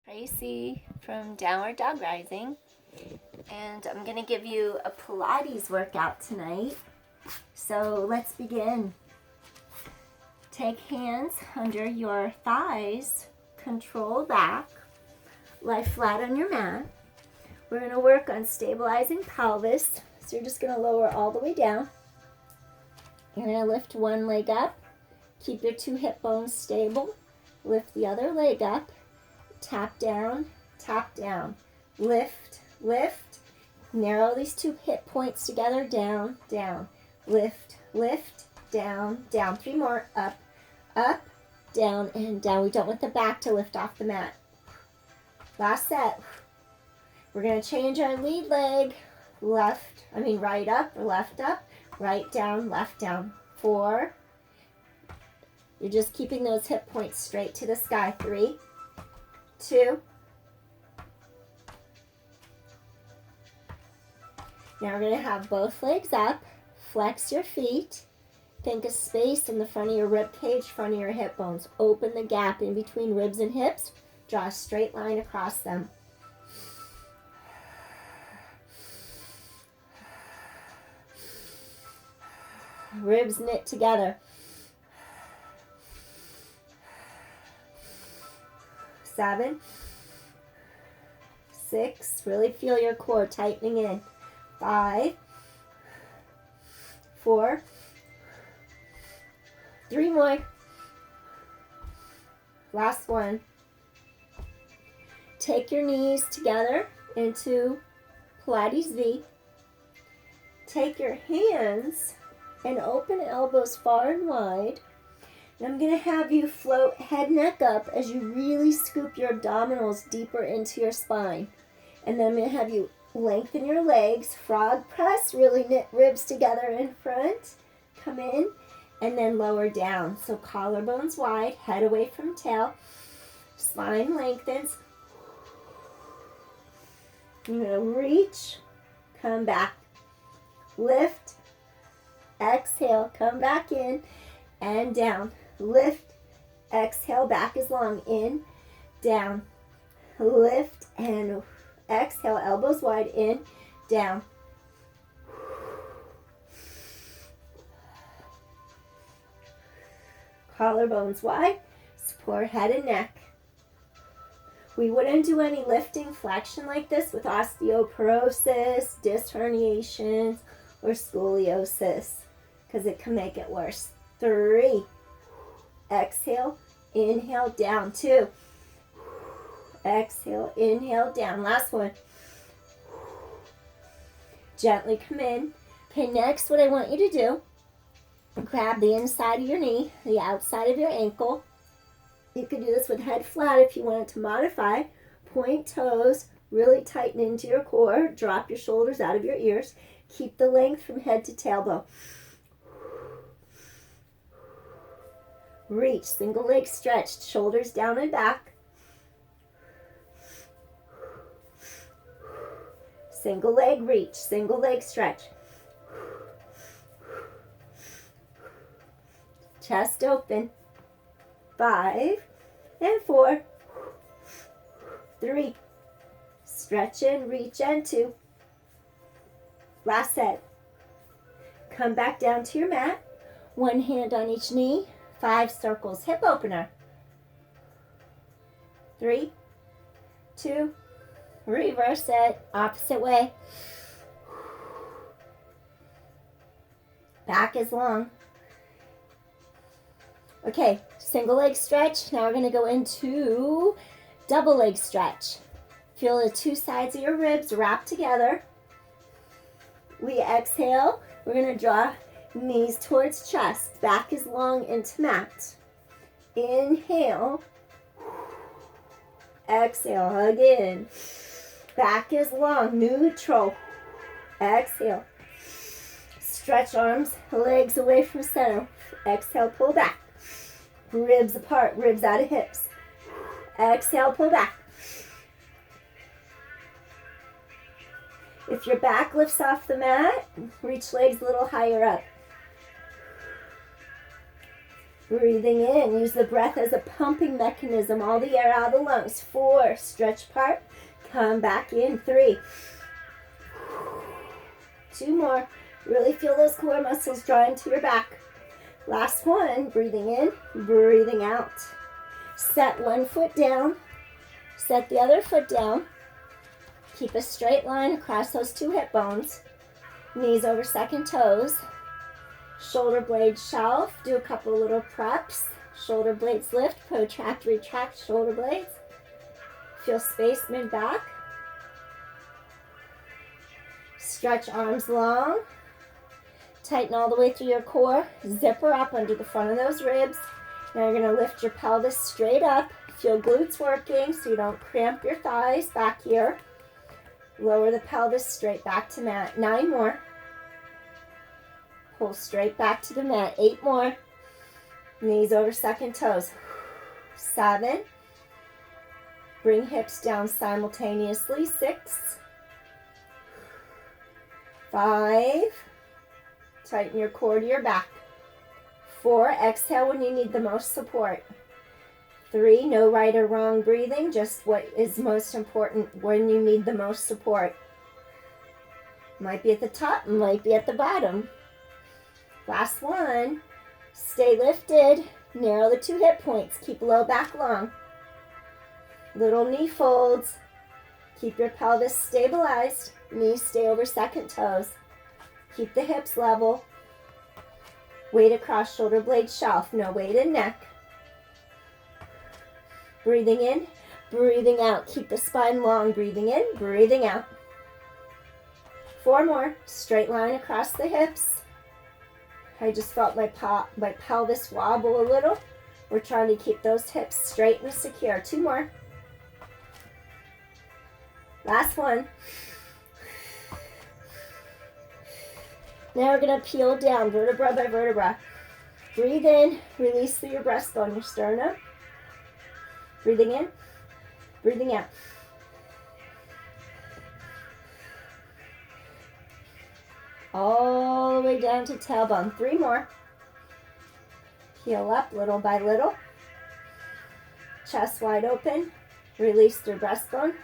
Tracy from Downward Dog Rising, and I'm going to give you a Pilates workout tonight. So let's begin. Take hands under your thighs, control back, lie flat on your mat. We're going to work on stabilizing pelvis, so you're just going to lower all the way down. You're going to lift one leg up, keep your two hip bones stable, lift the other leg up, tap down, lift, lift, narrow these two hip points together, down, down, lift, lift, down, down, three more, up, up, down, and down. We don't want the back to lift off the mat. Last set. We're going to change our lead leg, right up, right down, left down, 4. You're just keeping those hip points straight to the sky, 3, 2. Now we're going to have both legs up, flex your feet, think of space in the front of your rib cage, front of your hip bones. Open the gap in between ribs and hips, draw a straight line across them. Ribs knit together. 7, 6, really feel your core tightening in. 5, 4, 3 more. Last one. Take your knees together into Pilates V. Take your hands and open elbows far and wide. And I'm going to have you float head, neck up as you really scoop your abdominals deeper into your spine. And then I'm going to have you lengthen your legs, frog press, really knit ribs together in front. Come in and then lower down. So collarbones wide, head away from tail. Spine lengthens. You're going to reach, come back, lift, exhale, come back in and down. Lift, exhale, back is long, in, down, lift, and exhale, elbows wide, in, down. Collarbones wide, support head and neck. We wouldn't do any lifting flexion like this with osteoporosis, disc herniations, or scoliosis, because it can make it worse. 3, exhale, inhale, down. 2, exhale, inhale, down. Last one. Gently come in. Okay, next what I want you to do, grab the inside of your knee, the outside of your ankle. You can do this with head flat if you wanted to modify. Point toes, really tighten into your core. Drop your shoulders out of your ears. Keep the length from head to tailbone. Reach, single leg stretched, shoulders down and back. Single leg reach, single leg stretch. Chest open. 5 and 4, 3. Stretch in, reach in, 2. Last set. Come back down to your mat. One hand on each knee. 5 circles, hip opener. 3, 2, reverse it, opposite way. Back is long. Okay, single leg stretch. Now we're going to go into double leg stretch. Feel the two sides of your ribs wrap together. We exhale. We're going to draw knees towards chest. Back is long into mat. Inhale. Exhale. Hug in. Back is long. Neutral. Exhale. Stretch arms, legs away from center. Exhale, pull back. Ribs apart, ribs out of hips. Exhale, pull back. If your back lifts off the mat, reach legs a little higher up. Breathing in, use the breath as a pumping mechanism. All the air out of the lungs. 4, stretch apart. Come back in. 3. 2 more. Really feel those core muscles draw into your back. Last one. Breathing in, breathing out. Set one foot down. Set the other foot down. Keep a straight line across those 2 hip bones. Knees over second toes. Shoulder blades shelf. Do a couple little preps. Shoulder blades lift, protract, retract shoulder blades. Feel space mid-back. Stretch arms long. Tighten all the way through your core. Zipper up under the front of those ribs. Now you're going to lift your pelvis straight up. Feel glutes working so you don't cramp your thighs back here. Lower the pelvis straight back to mat. 9 more. Pull straight back to the mat. 8 more. Knees over second toes. 7. Bring hips down simultaneously. 6. 5. Tighten your core to your back. 4. Exhale when you need the most support. 3. No right or wrong breathing, just what is most important when you need the most support. Might be at the top, might be at the bottom. Last one. Stay lifted. Narrow the 2 hip points. Keep low back long. Little knee folds. Keep your pelvis stabilized. Knees stay over second toes. Keep the hips level. Weight across shoulder blade shelf. No weight in neck. Breathing in, breathing out. Keep the spine long. Breathing in, breathing out. 4 more. Straight line across the hips. I just felt my pelvis wobble a little. We're trying to keep those hips straight and secure. 2 more. Last one. Now we're going to peel down vertebra by vertebra. Breathe in, release through your breastbone, your sternum. Breathing in, breathing out. All the way down to tailbone. 3 more. Peel up little by little. Chest wide open. Release through breastbone.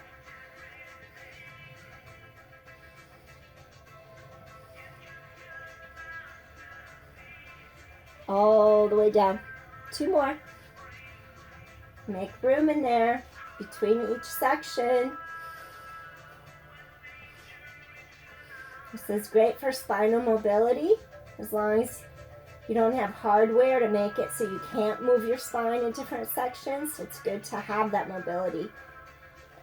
All the way down. 2 more. Make room in there between each section. This is great for spinal mobility as long as you don't have hardware to make it so you can't move your spine in different sections. It's good to have that mobility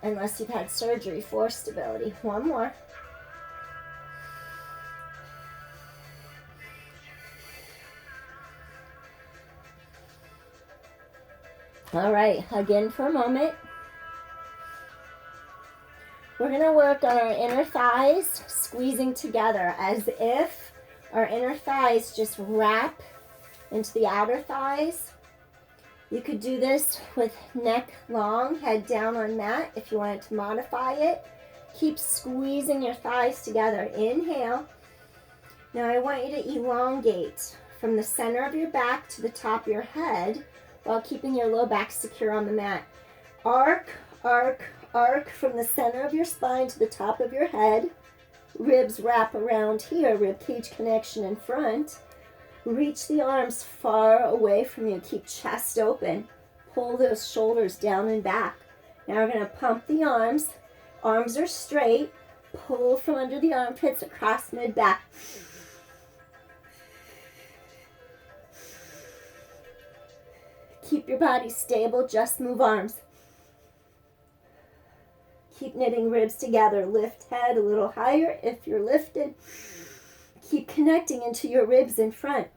unless you've had surgery for stability. 1 more. All right, again for a moment. We're going to work on our inner thighs squeezing together as if our inner thighs just wrap into the outer thighs. You could do this with neck long, head down on mat if you wanted to modify it. Keep squeezing your thighs together. Inhale. Now I want you to elongate from the center of your back to the top of your head while keeping your low back secure on the mat. Arc, arc, arc from the center of your spine to the top of your head. Ribs wrap around here, rib cage connection in front. Reach the arms far away from you. Keep chest open. Pull those shoulders down and back. Now we're going to pump the arms. Arms are straight. Pull from under the armpits across mid-back. Keep your body stable, just move arms. Keep knitting ribs together. Lift head a little higher if you're lifted. Keep connecting into your ribs in front.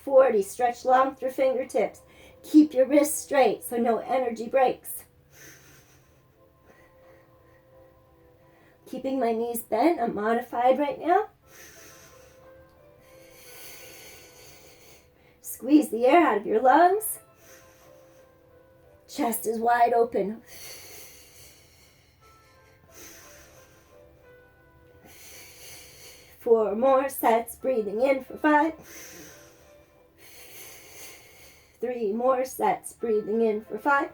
40, stretch long through fingertips. Keep your wrists straight so no energy breaks. Keeping my knees bent, I'm modified right now. Squeeze the air out of your lungs. Chest is wide open. 4 more sets. Breathing in for 5. 3 more sets. Breathing in for 5.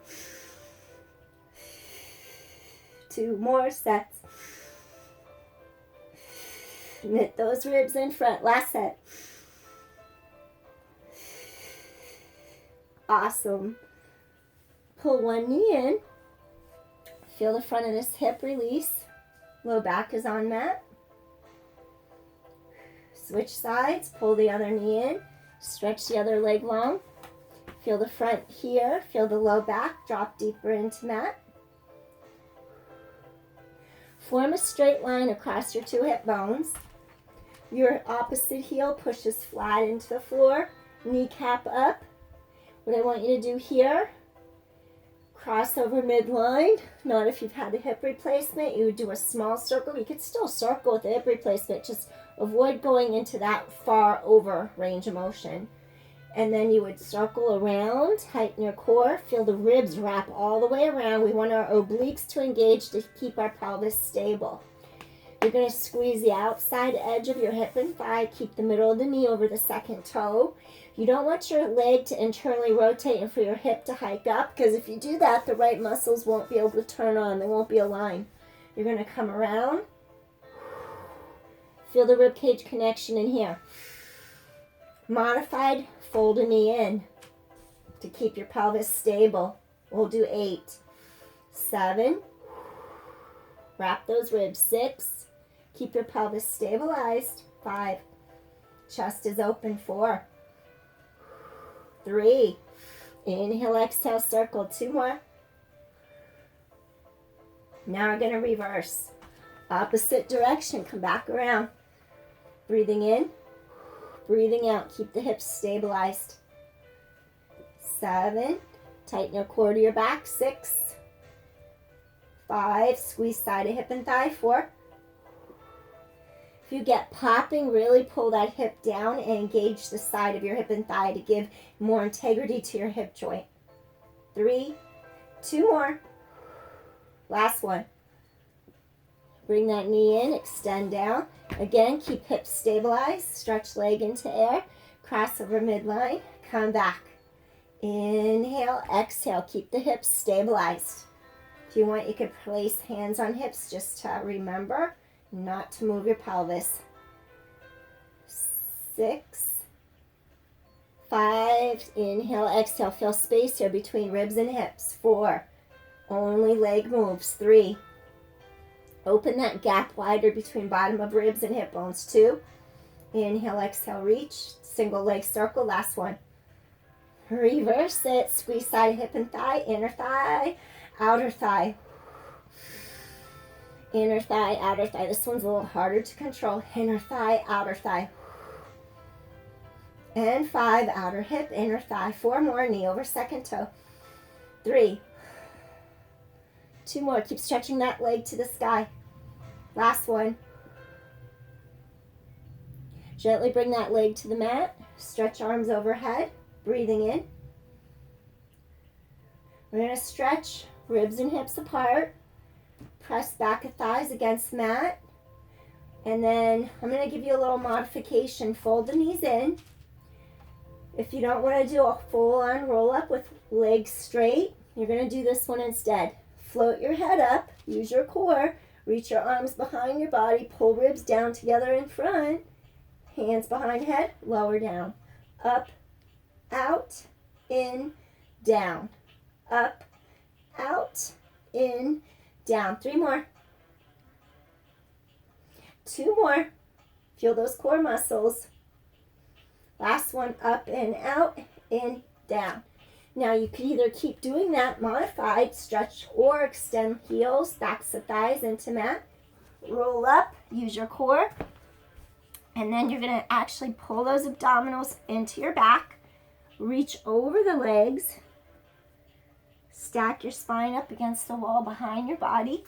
2 more sets. Knit those ribs in front. Last set. Awesome. Pull one knee in. Feel the front of this hip release. Low back is on mat. Switch sides. Pull the other knee in. Stretch the other leg long. Feel the front here. Feel the low back. Drop deeper into mat. Form a straight line across your 2 hip bones. Your opposite heel pushes flat into the floor. Kneecap up. What I want you to do here, cross over midline. Not if you've had a hip replacement. You would do a small circle. You could still circle with a hip replacement. Just avoid going into that far over range of motion. And then you would circle around, tighten your core, feel the ribs wrap all the way around. We want our obliques to engage to keep our pelvis stable. You're going to squeeze the outside edge of your hip and thigh. Keep the middle of the knee over the second toe. You don't want your leg to internally rotate and for your hip to hike up, because if you do that, the right muscles won't be able to turn on. They won't be aligned. You're going to come around. Feel the rib cage connection in here. Modified, fold a knee in to keep your pelvis stable. We'll do 8, 7, wrap those ribs, 6, keep your pelvis stabilized, 5, chest is open, 4, 3, inhale, exhale, circle, 2 more. Now we're going to reverse. Opposite direction, come back around. Breathing in, breathing out, keep the hips stabilized. 7, tighten your core to your back, 6, 5, squeeze side of hip and thigh, 4. If you get popping, really pull that hip down and engage the side of your hip and thigh to give more integrity to your hip joint. 3, 2 more. Last one. Bring that knee in, extend down. Again, keep hips stabilized. Stretch leg into air. Cross over midline. Come back. Inhale, exhale. Keep the hips stabilized. If you want, you could place hands on hips just to remember not to move your pelvis. 6, 5, inhale, exhale. Feel space here between ribs and hips. 4, only leg moves. 3, open that gap wider between bottom of ribs and hip bones. 2, inhale, exhale, reach. Single leg circle, last one. Reverse it, squeeze side of hip and thigh, inner thigh, outer thigh. Inner thigh, outer thigh. This one's a little harder to control. Inner thigh, outer thigh. And 5, outer hip, inner thigh. 4 more, knee over second toe. 3, 2 more. Keep stretching that leg to the sky. Last one. Gently bring that leg to the mat. Stretch arms overhead. Breathing in. We're going to stretch ribs and hips apart. Press back of thighs against the mat. And then I'm going to give you a little modification. Fold the knees in. If you don't want to do a full-on roll-up with legs straight, you're going to do this one instead. Float your head up. Use your core. Reach your arms behind your body. Pull ribs down together in front. Hands behind head. Lower down. Up, out, in, down. Up, out, in, down. 3 more. 2 more. Feel those core muscles. Last one, up and out, in, down. Now you can either keep doing that modified, stretch or extend heels, backs of thighs into mat. Roll up, use your core. And then you're going to actually pull those abdominals into your back. Reach over the legs. Stack your spine up against the wall behind your body.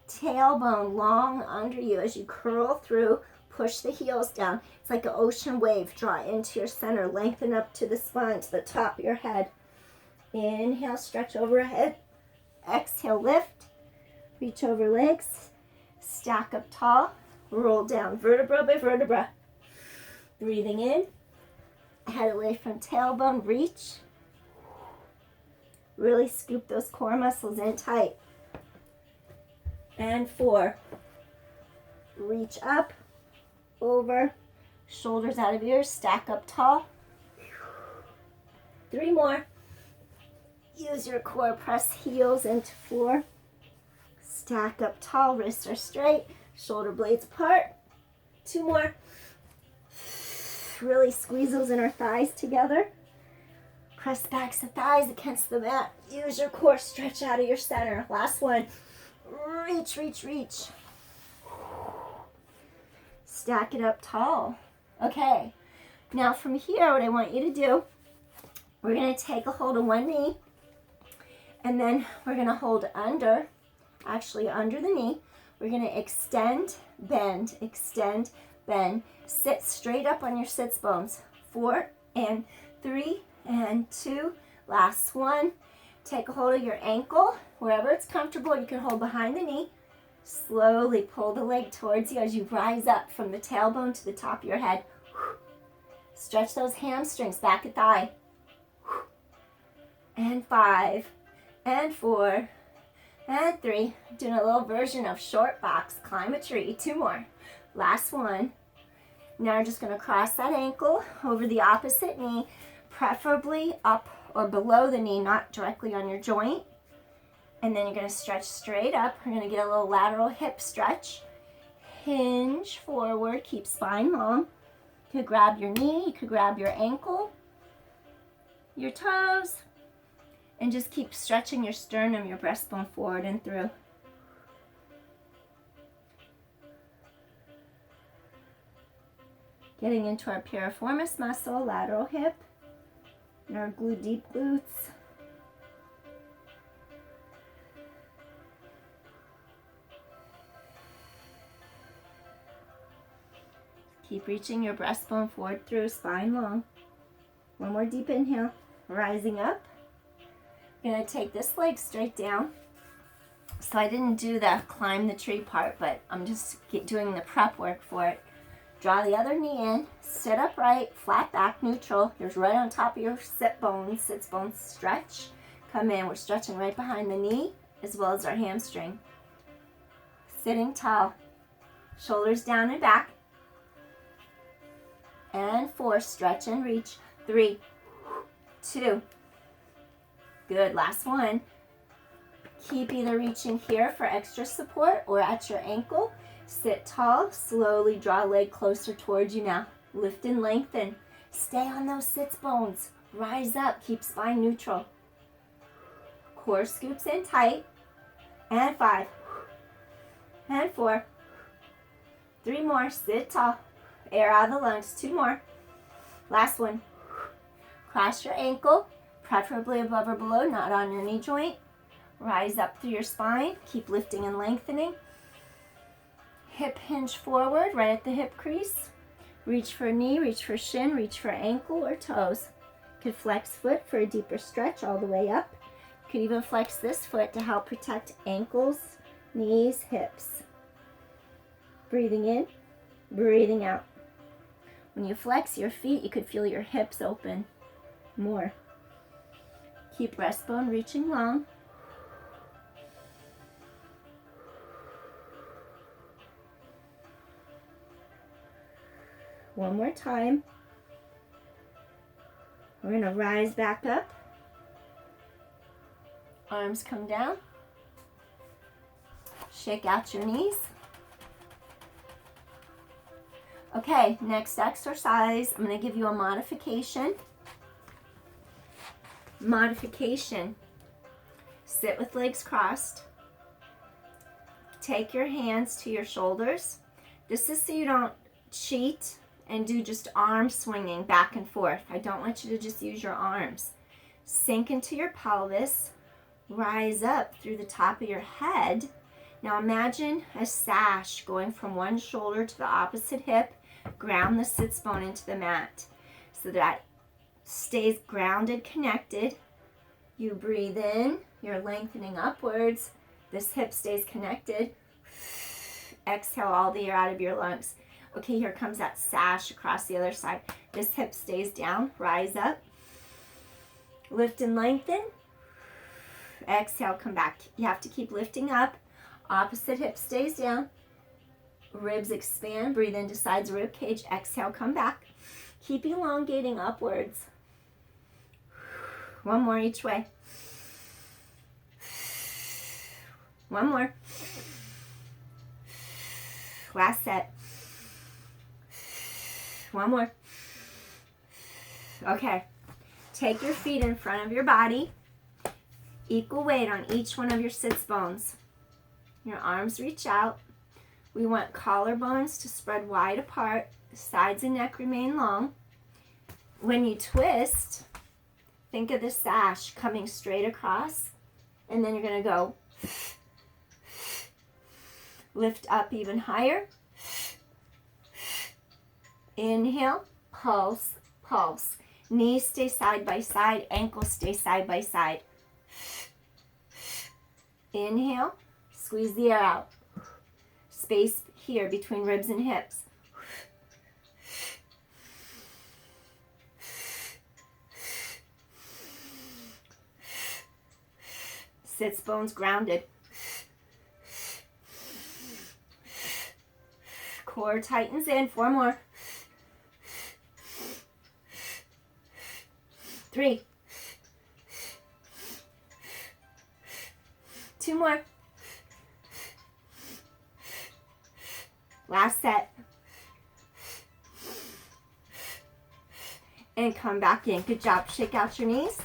Tailbone long under you as you curl through. Push the heels down. It's like an ocean wave. Draw into your center. Lengthen up to the spine, to the top of your head. Inhale, stretch overhead. Exhale, lift. Reach over legs. Stack up tall. Roll down vertebra by vertebra. Breathing in. Head away from tailbone, reach. Really scoop those core muscles in tight. And 4. Reach up, over, shoulders out of ears, stack up tall. 3 more. Use your core, press heels into floor. Stack up tall, wrists are straight, shoulder blades apart. 2 more. Really squeeze those inner thighs together. Press the backs of thighs against the mat. Use your core, stretch out of your center. Last one. Reach, reach, reach. Stack it up tall. Okay. Now from here, what I want you to do, we're going to take a hold of one knee, and then we're going to hold under the knee. We're going to extend, bend, sit straight up on your sits bones. 4 and 3 and 2. Last one. Take a hold of your ankle. Wherever it's comfortable, you can hold behind the knee. Slowly pull the leg towards you as you rise up from the tailbone to the top of your head. Stretch those hamstrings, back at thigh. And 5 and 4 and 3. Doing a little version of short box. Climb a tree. 2 more. Last one. Now we're just going to cross that ankle over the opposite knee, preferably up or below the knee, not directly on your joint. And then you're going to stretch straight up. We're going to get a little lateral hip stretch. Hinge forward. Keep spine long. You could grab your knee. You could grab your ankle, your toes, and just keep stretching your sternum, your breastbone forward and through. Getting into our piriformis muscle, lateral hip, and our deep glutes. Keep reaching your breastbone forward through, spine long. One more deep inhale, rising up. I'm going to take this leg straight down. So I didn't do the climb the tree part, but I'm just doing the prep work for it. Draw the other knee in, sit upright, flat back, neutral. You're right on top of your sits bones, stretch. Come in, we're stretching right behind the knee as well as our hamstring. Sitting tall, shoulders down and back. And 4, stretch and reach. 3, 2. Good, last one. Keep either reaching here for extra support or at your ankle. Sit tall, slowly draw a leg closer towards you now. Lift and lengthen. Stay on those sits bones. Rise up, keep spine neutral. Core scoops in tight. And 5. And 4. 3 more, sit tall. Air out of the lungs, 2 more. Last one. Cross your ankle, preferably above or below, not on your knee joint. Rise up through your spine, keep lifting and lengthening. Hip hinge forward, right at the hip crease. Reach for knee, reach for shin, reach for ankle or toes. Could flex foot for a deeper stretch all the way up. Could even flex this foot to help protect ankles, knees, hips. Breathing in, breathing out. When you flex your feet, you could feel your hips open more. Keep breastbone reaching long. One more time. We're going to rise back up. Arms come down. Shake out your knees. Okay, next exercise, I'm going to give you a modification. Sit with legs crossed. Take your hands to your shoulders. This is so you don't cheat and do just arm swinging back and forth. I don't want you to just use your arms. Sink into your pelvis. Rise up through the top of your head. Now imagine a sash going from one shoulder to the opposite hip. Ground the sits bone into the mat so that stays grounded, connected. You breathe in, you're lengthening upwards. This hip stays connected. Exhale all the air out of your lungs. Okay, here comes that sash across the other side. This hip stays down. Rise up. Lift and lengthen. Exhale, come back. You have to keep lifting up. Opposite hip stays down. Ribs expand. Breathe into sides of rib cage. Exhale, come back. Keep elongating upwards. One more each way. One more. Last set. One more. Okay. Take your feet in front of your body. Equal weight on each one of your sits bones. Your arms reach out. We want collarbones to spread wide apart. The sides and neck remain long. When you twist, think of the sash coming straight across. And then you're going to go lift up even higher. Inhale, pulse, pulse. Knees stay side by side, ankles stay side by side. Inhale, squeeze the air out. Space here between ribs and hips. Sits bones grounded. Core tightens in. 4 more. 3. 2 more. Last set. And come back in. Good job. Shake out your knees.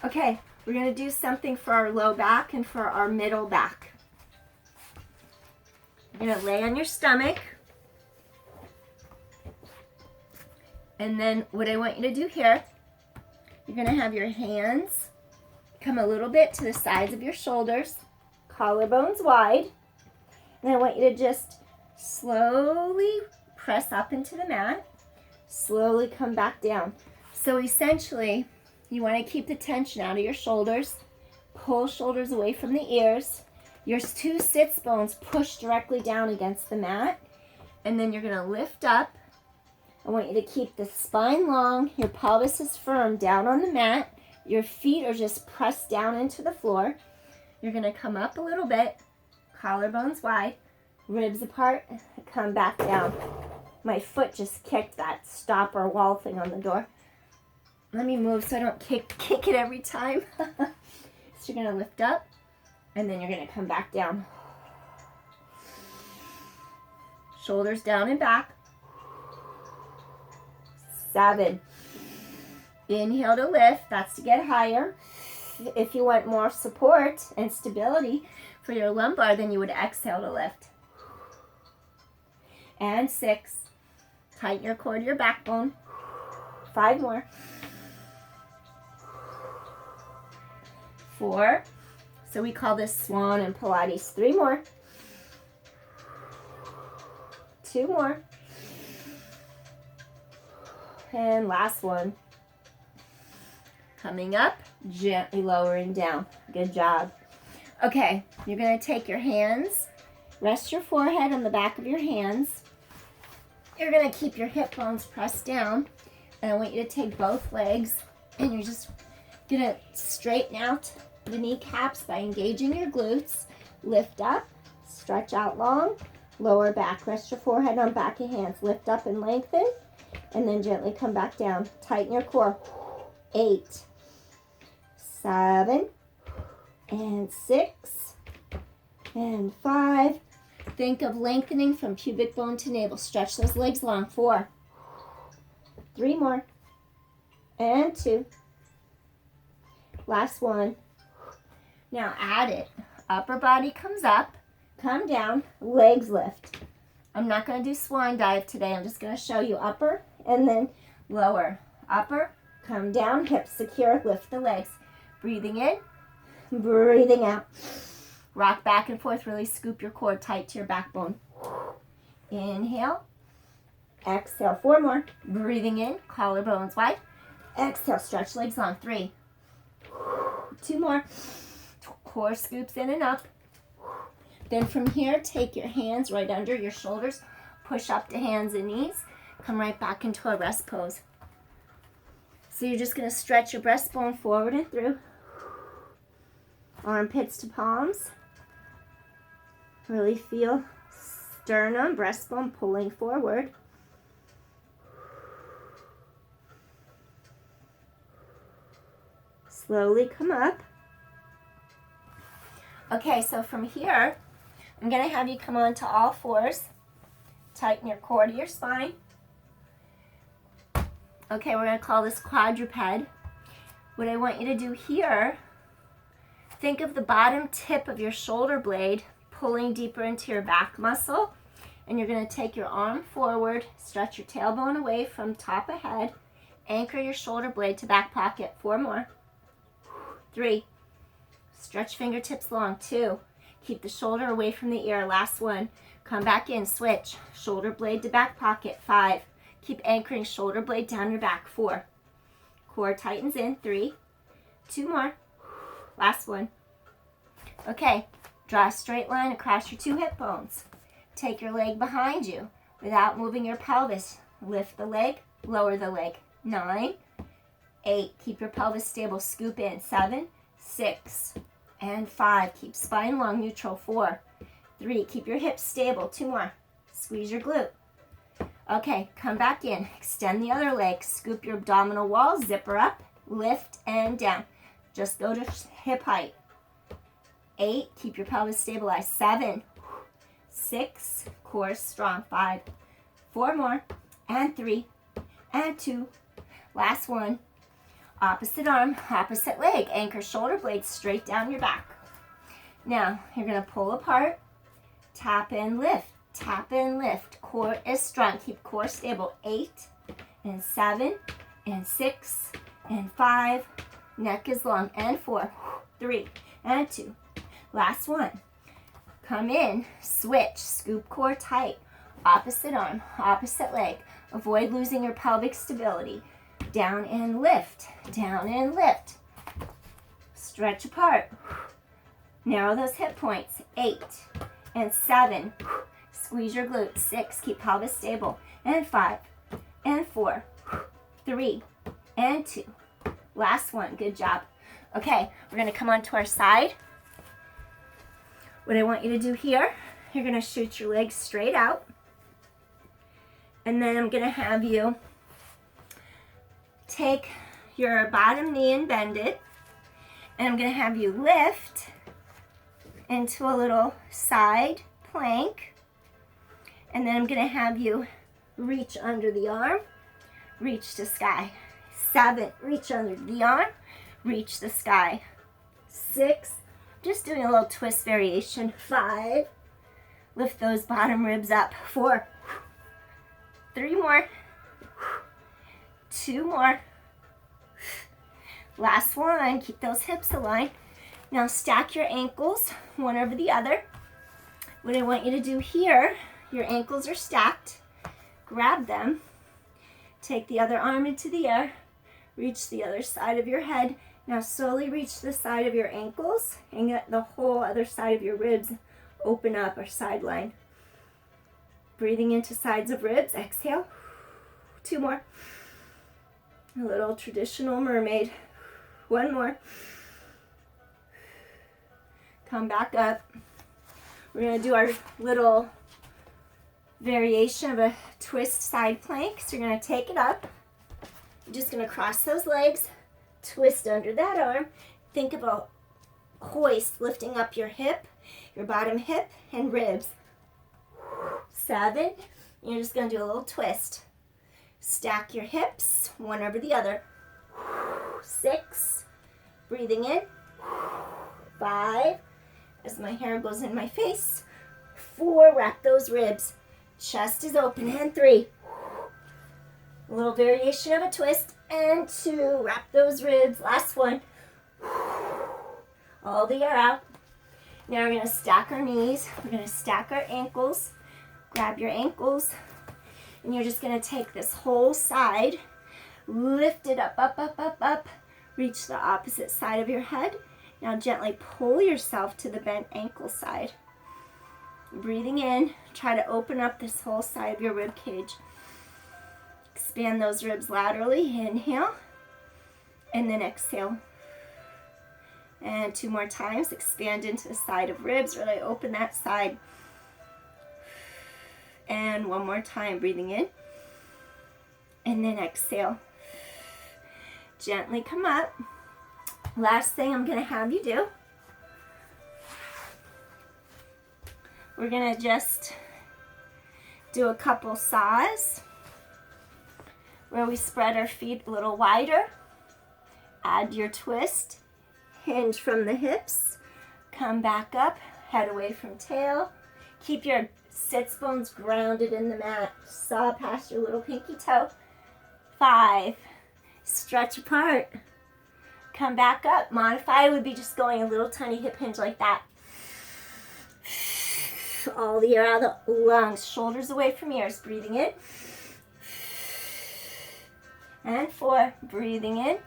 Okay, we're going to do something for our low back and for our middle back. You're going to lay on your stomach. And then what I want you to do here, you're going to have your hands come a little bit to the sides of your shoulders, collarbones wide. And I want you to just slowly press up into the mat, slowly come back down. So essentially, you want to keep the tension out of your shoulders, pull shoulders away from the ears. Your 2 sits bones push directly down against the mat. And then you're going to lift up. I want you to keep the spine long. Your pelvis is firm down on the mat. Your feet are just pressed down into the floor. You're going to come up a little bit. Collarbones wide, ribs apart, come back down. My foot just kicked that stopper wall thing on the door. Let me move so I don't kick it every time. So you're going to lift up, and then you're going to come back down. Shoulders down and back. 7. Inhale to lift. That's to get higher. If you want more support and stability for your lumbar, then you would exhale to lift. And 6. Tighten your core to your backbone. 5 more. 4. So we call this swan in Pilates. 3 more. 2 more. And last one. Coming up, gently lowering down. Good job. Okay, you're going to take your hands, rest your forehead on the back of your hands. You're going to keep your hip bones pressed down. And I want you to take both legs, and you're just going to straighten out the kneecaps by engaging your glutes. Lift up, stretch out long, lower back. Rest your forehead on back of hands. Lift up and lengthen, and then gently come back down. Tighten your core. 8, 7, and 6, and 5. Think of lengthening from pubic bone to navel. Stretch those legs long. 4, 3 more, and 2. Last one. Now add it. Upper body comes up, come down, legs lift. I'm not going to do swan dive today. I'm just going to show you upper and then lower. Upper, come down, hips secure, lift the legs. Breathing in, breathing out. Rock back and forth, really scoop your core tight to your backbone. Inhale, exhale, 4 more. Breathing in, collarbones wide. Exhale, stretch legs long. 3, 2 more. Core scoops in and up. Then from here, take your hands right under your shoulders, push up to hands and knees, come right back into a rest pose. So you're just going to stretch your breastbone forward and through. Armpits to palms. Really feel sternum, breastbone pulling forward. Slowly come up. Okay, so from here, I'm going to have you come on to all fours. Tighten your core to your spine. Okay, we're going to call this quadruped. What I want you to do here, think of the bottom tip of your shoulder blade pulling deeper into your back muscle. And you're going to take your arm forward, stretch your tailbone away from top of head, anchor your shoulder blade to back pocket. 4 more. 3. Stretch fingertips long. 2. Keep the shoulder away from the ear. Last 1. Come back in. Switch. Shoulder blade to back pocket. 5. Keep anchoring shoulder blade down your back. 4. Core tightens in. 3. 2 more. Last 1. Okay. Draw a straight line across your 2 hip bones. Take your leg behind you without moving your pelvis. Lift the leg. Lower the leg. 9. 8. Keep your pelvis stable. Scoop in. 7. 6. And 5. Keep spine long, neutral. 4. 3. Keep your hips stable. 2 more. Squeeze your glute. Okay, come back in. Extend the other leg. Scoop your abdominal wall. Zipper up. Lift and down. Just go to hip height. 8. Keep your pelvis stabilized. 7. 6. Core strong. 5. 4 more. And 3. And 2. Last 1. Opposite arm, opposite leg. Anchor shoulder blades straight down your back. Now, you're going to pull apart. Tap and lift. Tap and lift. Core is strong. Keep core stable. 8 and 7 and 6 and 5. Neck is long. And 4. 3 and 2. Last 1. Come in. Switch. Scoop core tight. Opposite arm. Opposite leg. Avoid losing your pelvic stability. Down and lift. Down and lift. Stretch apart. Narrow those hip points. 8 and 7. Squeeze your glutes. 6. Keep pelvis stable. And 5 and 4. 3 and 2. Last 1. Good job. Okay, we're going to come onto our side. What I want you to do here, you're going to shoot your legs straight out. And then I'm going to have you take your bottom knee and bend it. And I'm going to have you lift into a little side plank. And then I'm going to have you reach under the arm, reach to sky. 7, reach under the arm, reach the sky. 6, just doing a little twist variation. 5, lift those bottom ribs up. 4, 3 more. 2 more. Last 1. Keep those hips aligned. Now stack your ankles one over the other. What I want you to do here, your ankles are stacked. Grab them. Take the other arm into the air. Reach the other side of your head. Now slowly reach the side of your ankles and get the whole other side of your ribs open up or sideline. Breathing into sides of ribs. Exhale. 2 more. A little traditional mermaid. 1 more. Come back up. We're going to do our little variation of a twist side plank. So you're going to take it up. You're just going to cross those legs. Twist under that arm. Think of a hoist lifting up your hip, your bottom hip, and ribs. 7. You're just going to do a little twist. Stack your hips, one over the other. 6. Breathing in. 5. As my hair goes in my face. 4. Wrap those ribs. Chest is open. And 3. A little variation of a twist. And 2. Wrap those ribs. Last 1. All the air out. Now we're going to stack our knees. We're going to stack our ankles. Grab your ankles. And you're just going to take this whole side, lift it up, up, up, up, up, reach the opposite side of your head. Now gently pull yourself to the bent ankle side. Breathing in, try to open up this whole side of your rib cage. Expand those ribs laterally. Inhale, and then exhale. And 2 more times. Expand into the side of ribs. Really open that side. And 1 more time. Breathing in, and then exhale. Gently come up. Last thing I'm going to have you do, we're going to just do a couple saws where we spread our feet a little wider. Add your twist. Hinge from the hips. Come back up. Head away from tail. Keep your sits bones grounded in the mat. Saw past your little pinky toe. 5. Stretch apart. Come back up. Modify would be just going a little tiny hip hinge like that. All the air out of the lungs. Shoulders away from ears. Breathing in. And 4. Breathing in.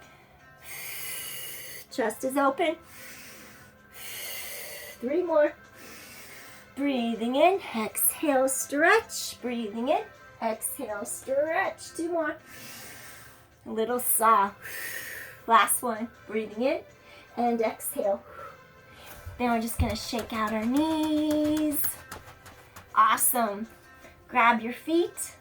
Chest is open. 3 more. Breathing in. Exhale, stretch. Breathing in. Exhale, stretch. 2 more. A little saw. Last one. Breathing in and exhale. Then we're just going to shake out our knees. Awesome. Grab your feet.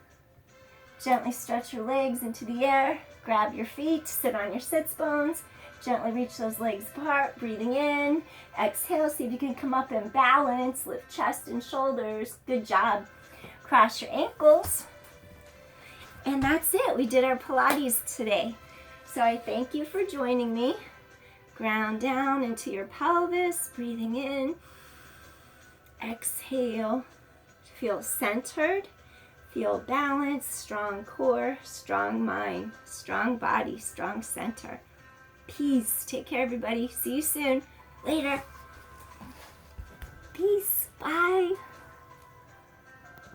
Gently stretch your legs into the air. Grab your feet. Sit on your sits bones. Gently reach those legs apart. Breathing in. Exhale. See if you can come up and balance. Lift chest and shoulders. Good job. Cross your ankles. And that's it. We did our Pilates today. So I thank you for joining me. Ground down into your pelvis. Breathing in. Exhale. Feel centered. Feel balanced. Strong core. Strong mind. Strong body. Strong center. Peace. Take care, everybody. See you soon. Later. Peace.